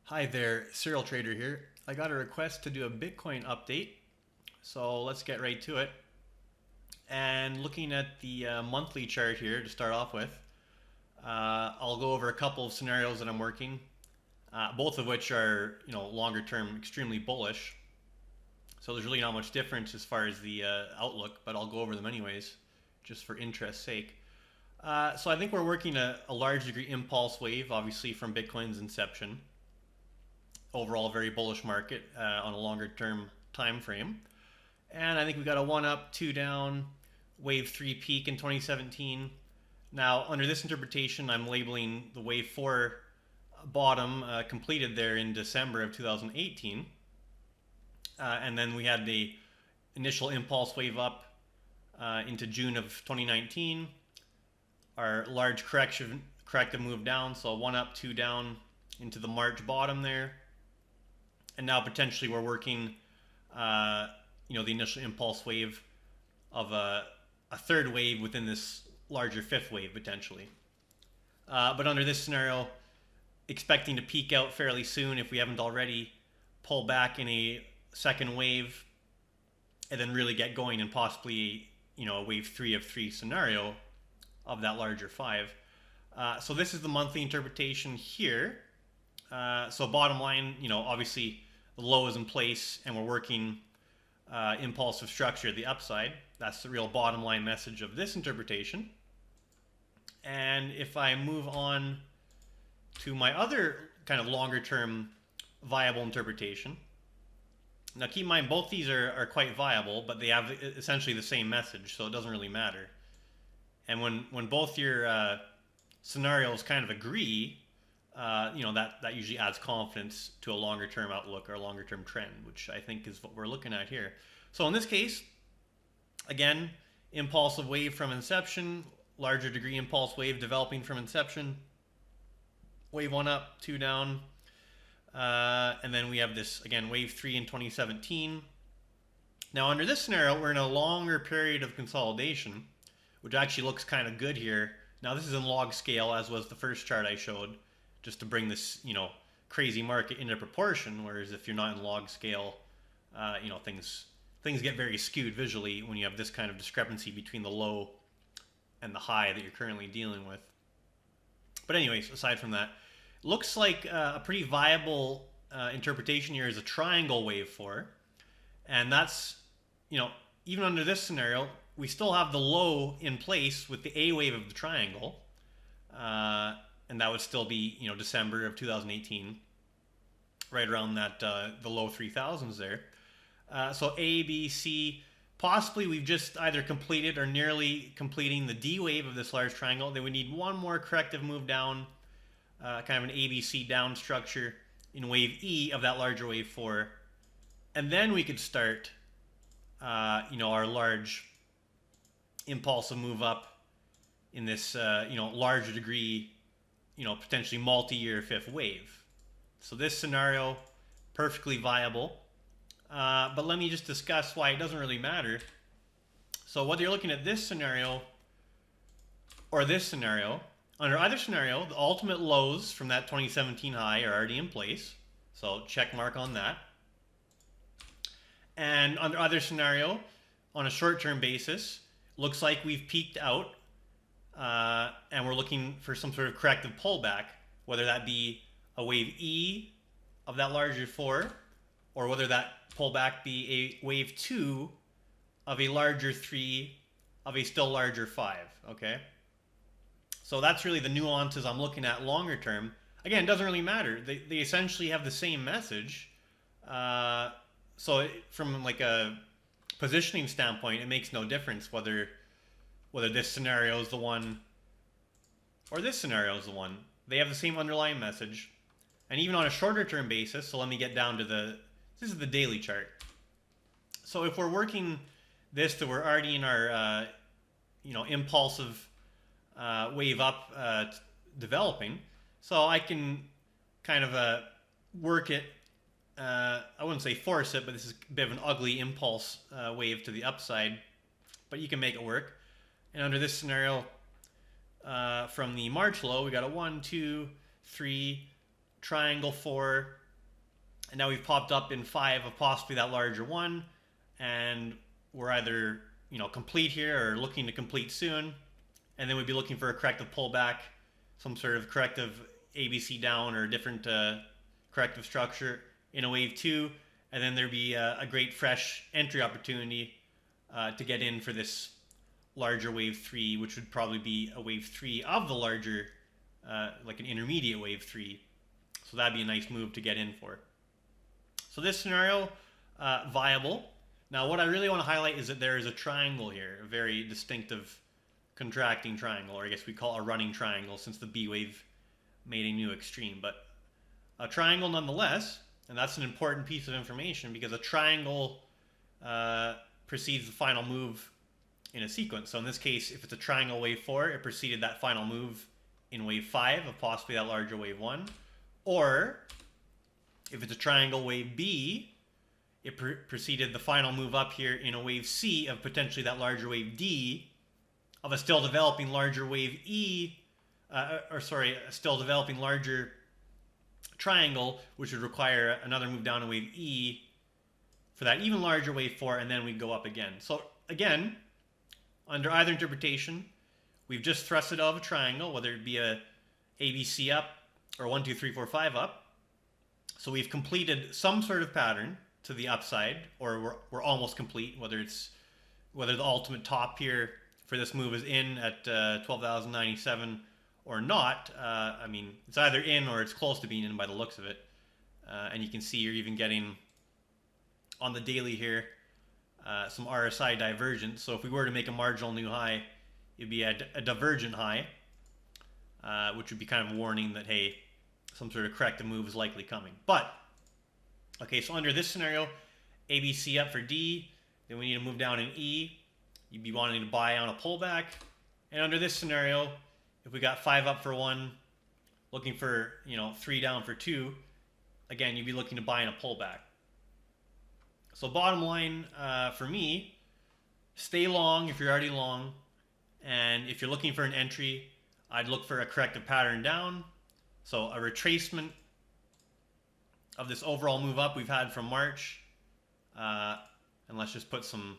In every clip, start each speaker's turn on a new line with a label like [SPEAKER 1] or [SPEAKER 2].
[SPEAKER 1] Hi there, Serial Trader here. I got a request to do a Bitcoin update, so let's get right to it. And looking at the monthly chart here to start off with, I'll go over a couple of scenarios that I'm working, both of which are longer term extremely bullish. So there's really not much difference as far as the outlook, but I'll go over them anyways, just for interest's sake. So I think we're working a large degree impulse wave, obviously from Bitcoin's inception. Overall, very bullish market on a longer term time frame. And I think we got a 1 up, 2 down, wave 3 peak in 2017. Now, under this interpretation, I'm labeling the wave 4 bottom completed there in December of 2018. And then we had the initial impulse wave up into June of 2019. Our large corrective move down, so 1 up, 2 down into the March bottom there. And now potentially we're working, the initial impulse wave of a third wave within this larger fifth wave potentially. But under this scenario, expecting to peak out fairly soon if we haven't already, pull back in a second wave, and then really get going in possibly a wave 3 of 3 scenario of that larger 5. So this is the monthly interpretation here. So bottom line, obviously the low is in place and we're working impulsive structure at the upside. That's the real bottom line message of this interpretation. And if I move on to my other kind of longer term viable interpretation, now keep in mind both these are quite viable, but they have essentially the same message, so it doesn't really matter. And when both your scenarios kind of agree, that usually adds confidence to a longer term outlook or a longer term trend, which I think is what we're looking at here. So in this case, again, impulsive wave from inception, larger degree impulse wave developing from inception, wave 1 up, 2 down, and then we have this, again, wave 3 in 2017. Now under this scenario, we're in a longer period of consolidation, which actually looks kind of good here. Now this is in log scale, as was the first chart I showed, just to bring this, crazy market into proportion. Whereas if you're not in log scale, things get very skewed visually when you have this kind of discrepancy between the low and the high that you're currently dealing with. But anyways, aside from that, looks like a pretty viable interpretation here is a triangle wave 4, and that's, even under this scenario, we still have the low in place with the A wave of the triangle. And that would still be, December of 2018, right around that the low 3000s there. So A, B, C, possibly we've just either completed or nearly completing the D wave of this large triangle. Then we need one more corrective move down, kind of an ABC down structure in wave E of that larger wave 4, and then we could start, our large impulsive move up in this, larger degree, potentially multi-year fifth wave. So this scenario, perfectly viable. But let me just discuss why it doesn't really matter. So whether you're looking at this scenario or this scenario, under either scenario, the ultimate lows from that 2017 high are already in place. So check mark on that. And under either scenario, on a short-term basis, looks like we've peaked out. And we're looking for some sort of corrective pullback, whether that be a wave E of that larger 4, or whether that pullback be a wave 2 of a larger 3 of a still larger 5, okay? So that's really the nuances I'm looking at longer term. Again, it doesn't really matter. They essentially have the same message. So from like a positioning standpoint, it makes no difference whether this scenario is the one or this scenario is the one. They have the same underlying message. And even on a shorter term basis, so let me get down to this is the daily chart. So if we're working this, that we're already in our, impulsive wave up developing. So I can kind of work it, I wouldn't say force it, but this is a bit of an ugly impulse wave to the upside, but you can make it work. And under this scenario, from the March low, we got a 1, 2, 3 triangle 4, and now we've popped up in 5 of possibly that larger one, and we're either complete here or looking to complete soon, and then we'd be looking for a corrective pullback, some sort of corrective ABC down or a different corrective structure in a wave 2, and then there'd be a great fresh entry opportunity to get in for this larger wave 3, which would probably be a wave 3 of the larger, like an intermediate wave 3. So that'd be a nice move to get in for. So this scenario, viable. Now what I really want to highlight is that there is a triangle here, a very distinctive contracting triangle, or I guess we call it a running triangle since the B wave made a new extreme, but a triangle nonetheless, and that's an important piece of information because a triangle precedes the final move in a sequence. So in this case, if it's a triangle wave 4, it preceded that final move in wave 5 of possibly that larger wave 1. Or if it's a triangle wave B, it preceded the final move up here in a wave C of potentially that larger wave D of a still developing larger wave E, a still developing larger triangle, which would require another move down in wave E for that even larger wave 4, and then we go up again. So again, under either interpretation, we've just thrusted out of a triangle, whether it be a ABC up or 1, 2, 3, 4, 5 up. So we've completed some sort of pattern to the upside, or we're almost complete, whether the ultimate top here for this move is in at 12,097 or not. I mean, it's either in or it's close to being in by the looks of it. And you can see you're even getting on the daily here some RSI divergence. So if we were to make a marginal new high, it'd be a divergent high, which would be kind of a warning that, hey, some sort of corrective move is likely coming. But, okay, so under this scenario, ABC up for D, then we need to move down in E. You'd be wanting to buy on a pullback. And under this scenario, if we got 5 up for 1, looking for 3 down for 2, again, you'd be looking to buy in a pullback. So bottom line for me, stay long if you're already long, and if you're looking for an entry, I'd look for a corrective pattern down. So a retracement of this overall move up we've had from March, and let's just put some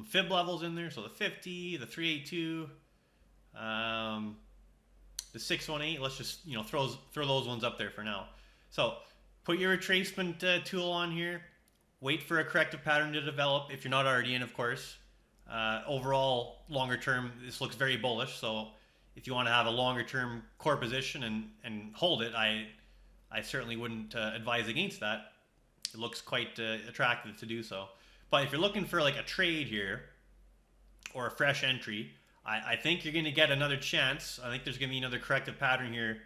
[SPEAKER 1] fib levels in there. So the 50, the 382, the 618. Let's just throw those ones up there for now. So put your retracement tool on here. Wait for a corrective pattern to develop if you're not already in, of course. Overall, longer term, this looks very bullish. So if you want to have a longer term core position and hold it, I certainly wouldn't advise against that. It looks quite attractive to do so. But if you're looking for like a trade here or a fresh entry, I think you're going to get another chance. I think there's going to be another corrective pattern here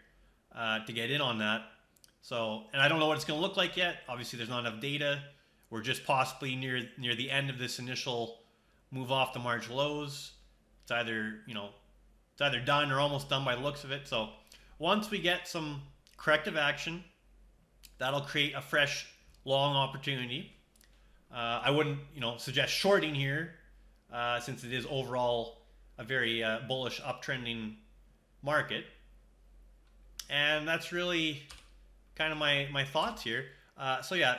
[SPEAKER 1] to get in on that. So, and I don't know what it's going to look like yet. Obviously, there's not enough data. We're just possibly near the end of this initial move off the March lows. It's either done or almost done by the looks of it. So once we get some corrective action, that'll create a fresh long opportunity. I wouldn't suggest shorting here since it is overall a very bullish uptrending market. And that's really kind of my thoughts here. So yeah,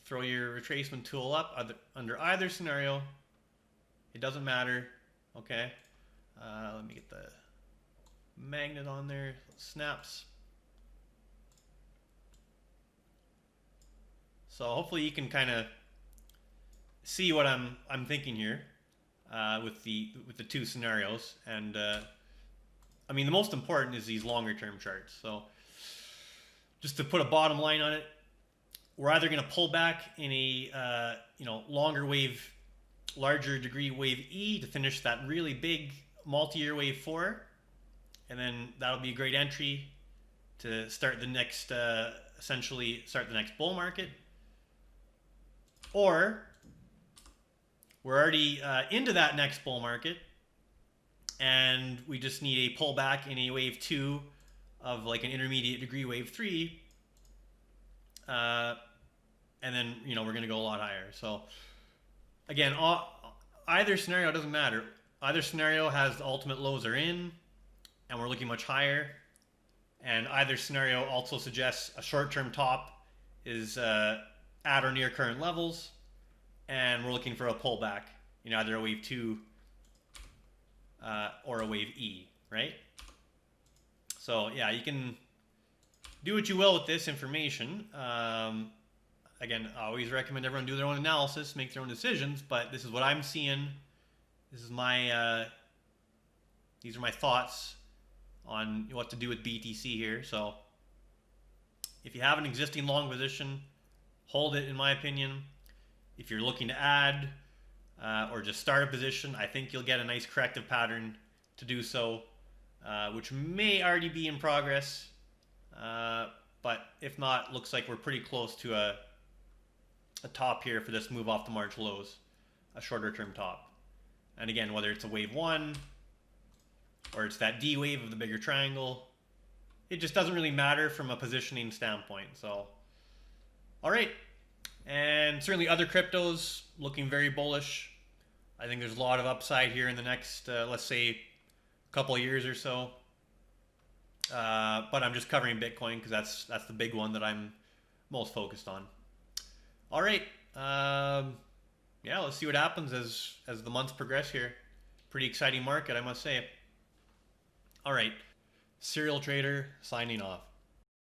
[SPEAKER 1] throw your retracement tool up under either scenario. It doesn't matter. Okay. Let me get the magnet on there. Snaps. So hopefully you can kind of see what I'm thinking here with the two scenarios. And I mean, the most important is these longer term charts. So just to put a bottom line on it, we're either going to pull back in a longer wave, larger degree wave E to finish that really big multi-year wave 4, and then that'll be a great entry to start the next essentially start the next bull market. Or we're already into that next bull market, and we just need a pullback in a wave 2 of like an intermediate degree wave 3, and then we're going to go a lot higher. So again, either scenario doesn't matter. Either scenario has the ultimate lows are in, and we're looking much higher. And either scenario also suggests a short-term top is at or near current levels, and we're looking for a pullback in either a wave 2 or a wave E, right? So yeah, you can do what you will with this information. Again, I always recommend everyone do their own analysis, make their own decisions, but this is what I'm seeing. This is my these are my thoughts on what to do with BTC here. So if you have an existing long position, hold it, in my opinion. If you're looking to add or just start a position, I think you'll get a nice corrective pattern to do so, which may already be in progress. But if not, looks like we're pretty close to a top here for this move off the March lows, a shorter term top. And again, whether it's a wave 1 or it's that D wave of the bigger triangle, it just doesn't really matter from a positioning standpoint. So, all right. And certainly other cryptos looking very bullish. I think there's a lot of upside here in the next, let's say, a couple of years or so. But I'm just covering Bitcoin because that's the big one that I'm most focused on. All right. Yeah, let's see what happens as the months progress here. Pretty exciting market, I must say. All right. Serial Trader signing off.